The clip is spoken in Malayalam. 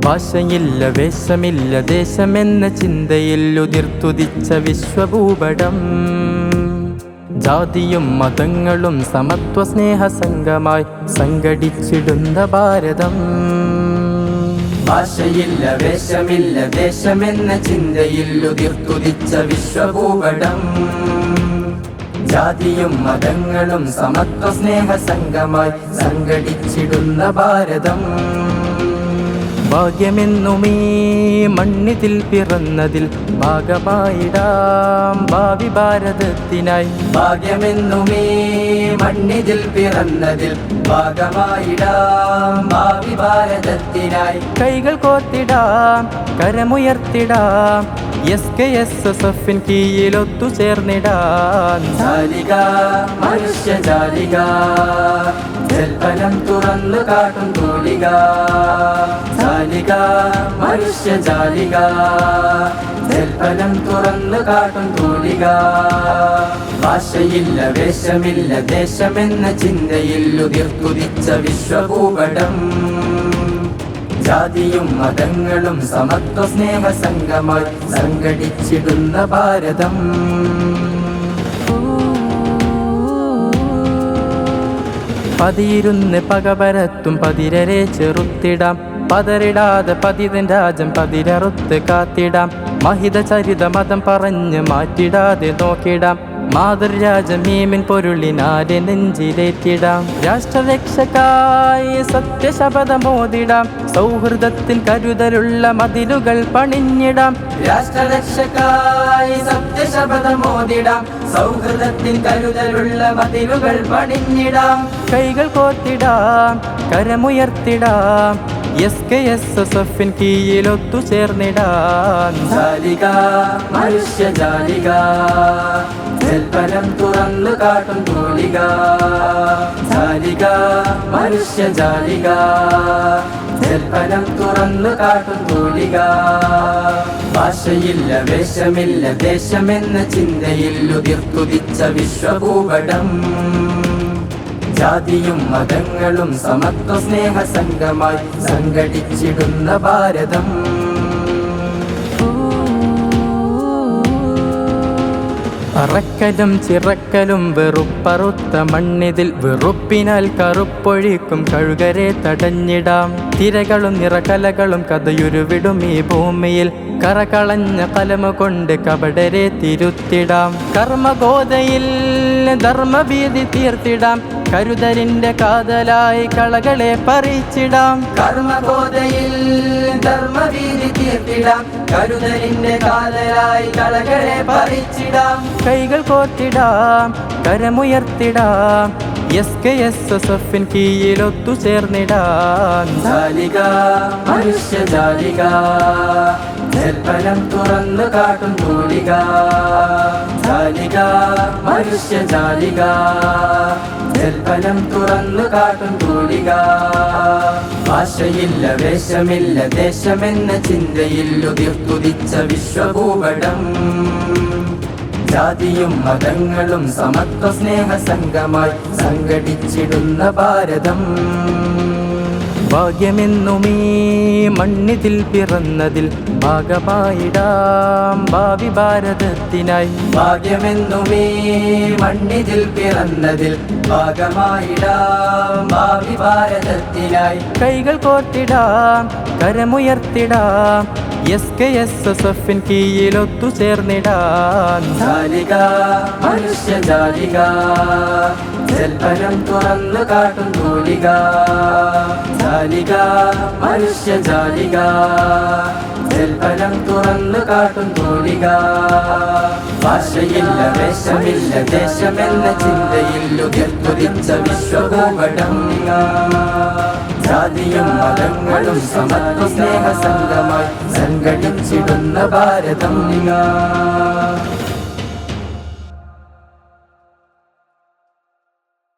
ഭാഷയില്ല വേഷമില്ല ദേശമെന്ന ചിന്തയിൽ ഉതിർത്തുദിച്ച വിശ്വഭൂപടം. ജാതിയും മതങ്ങളും സമത്വ സ്നേഹ സംഘമായി സംഘടിച്ചിടുന്ന ഭാരതം. ഭാഷയില്ല വേഷമില്ല ദേശമെന്ന ചിന്തയിൽ ഉതിർത്തുദിച്ച വിശ്വഭൂപടം. ജാതിയും മതങ്ങളും സമത്വ സ്നേഹ സംഘമായി സംഘടിച്ചിടുന്ന ഭാരതം. ഭാഗ്യമെന്നുമീ മണ്ണിതിൽ പിറന്നതിൽ ഭാഗമായിടാം ഭാവി ഭാരതത്തിനായി. ഭാഗ്യമെന്നുമീ മണ്ണിതിൽ പിറന്നതിൽ ഭാഗമായിടാം ഭാവി ഭാരതത്തിനായി. കൈകൾ കോർത്തിടാം കരമുയർത്തിടാം SKSSF കീഴിൽ ഒത്തുചേർന്നിടാൻ. ജാലിക മനുഷ്യ ജാലിക ജൽപ്പനം തുറന്നു കാട്ടും തൂലിക. ജാലിക മനുഷ്യ ജാലിക ജൽപ്പനം തുറന്നു കാട്ടും തൂലിക. ഭാഷയില്ല വേഷമില്ല ദേശമെന്ന ചിന്തയിൽ ഉതിർത്തുദിച്ച വിശ്വഭൂപടം. ജാതിയും മതങ്ങളും സമത്വ സ്നേഹ സംഘമായി സംഘടിച്ചിടുന്ന ഭാരതം. പതിയിരുന്ന് പകപരത്തും പതിരരെ ചെറുത്തിടാം. പതറിടാതെ പതിതൻ രാജം പതിരറുത്ത് കാത്തിടാം. മഹിത ചരിത മതം പറഞ്ഞ് മാറ്റിടാതെ നോക്കിടാം. മാതൃരാജമീമിൻ പൊരുളിനാരെ നെഞ്ചിലേറ്റിടാം. രാഷ്ട്രരക്ഷക്കായി സത്യശപഥമോദിടാം. സൗഹൃദത്തിൻ കരുതലുള്ള മതിലുകൾ പണിഞ്ഞിടാം. രാഷ്ട്രരക്ഷക്കായി സത്യശപഥമോദിടാം. സൗഹൃദത്തിൻ കരുതലുള്ള മതിലുകൾ പണിഞ്ഞിടാം. കൈകൾ കോർത്തിടാം കരമുയർത്തിടാം SKSSF കീഴിൽ ഒത്തുചേർന്നിടാൻ. ജാലിക മനുഷ്യ ജാലിക ജൽപ്പനം തുറന്നു കാട്ടും തൂലിക. ജാലിക മനുഷ്യ ജാലിക ജൽപ്പനം തുറന്നു കാട്ടും തൂലിക. ഭാഷയില്ല വേഷമില്ല ദേശമെന്ന ചിന്തയിൽ ഉതിർത്തുദിച്ച വിശ്വഭൂപടം. ജാതിയും മതങ്ങളും സമത്വ സ്നേഹ സംഘമായി സംഘടിച്ചിടുന്ന ഭാരതം. അറക്കലും ചിറക്കലും വെറുപ്പറുത്ത മണ്ണിതിൽ വെറുപ്പിനാൽ കറുപ്പൊഴിക്കും കഴുകരെ തടഞ്ഞിടാം. തിരകളും നിറകലകളും കഥയുരുവിടും ഈ ഭൂമിയിൽ കറകളഞ്ഞ കലമ കൊണ്ട് കപടരെ തിരുത്തിടാം. കർമ്മഗോതയിൽ ധർമ്മഭീതി തീർത്തിടാം. കരുതലിന്റെ കാതലായി കളകളെ പറിച്ചിടാം. കർമ്മഗോതയിൽ ധർമ്മഭീതി തീർത്തിടാം. കരുതലിന്റെ കാതലായി കളകളെ പറിച്ചിടാം. കൈകൾ കോർത്തിടാം കരമുയർത്തിടാം SKSSF കീഴിൽ ഒത്തുചേർന്നിടാൻ. ജാലിക മനുഷ്യ ജാലിക ജൽപ്പനം തുറന്നു കാട്ടും തൂലിക. ജാലിക മനുഷ്യ ജാലിക ജൽപ്പനം തുറന്നു കാട്ടും തൂലിക. ഭാഷയില്ല വേഷമില്ല ദേശമെന്ന ചിന്തയിൽ ഉതിർത്തുദിച്ച വിശ്വഭൂപടം. ജാതിയും മതങ്ങളും സമത്വ സ്നേഹ സംഘമായി സംഘടിച്ചിടുന്ന ഭാരതം. ഭാഗ്യമെന്നുമീ മണ്ണിതിൽ പിറന്നതിൽ ഭാഗമായിടാം ഭാവി ഭാരതത്തിനായി. ഭാഗ്യമെന്നുമീ മണ്ണിതിൽ പിറന്നതിൽ ഭാഗമായിടാം ഭാവി ഭാരതത്തിനായി. കൈകൾ കോർത്തിടാം കരമുയർത്തിടാം SKSSF കീഴിൽ ഒത്തുചേർന്നിടാൻ. ജാലിക മനുഷ്യ ജാലിക ജൽപ്പനം തുറന്നു കാട്ടും തൂലിക. ജാലിക മനുഷ്യ ജാലിക ജൽപ്പനം തുറന്നു കാട്ടും തൂലിക. ഭാഷയില്ല വേഷമില്ല ദേശമെന്ന ചിന്തയിൽ ഉതിർത്തുദിച്ച വിശ്വഭൂപടം. ജാതിയും മതങ്ങളും സമത്വ സ്നേഹ സംഘമായി സംഘടിച്ചിടുന്ന ഭാരതം.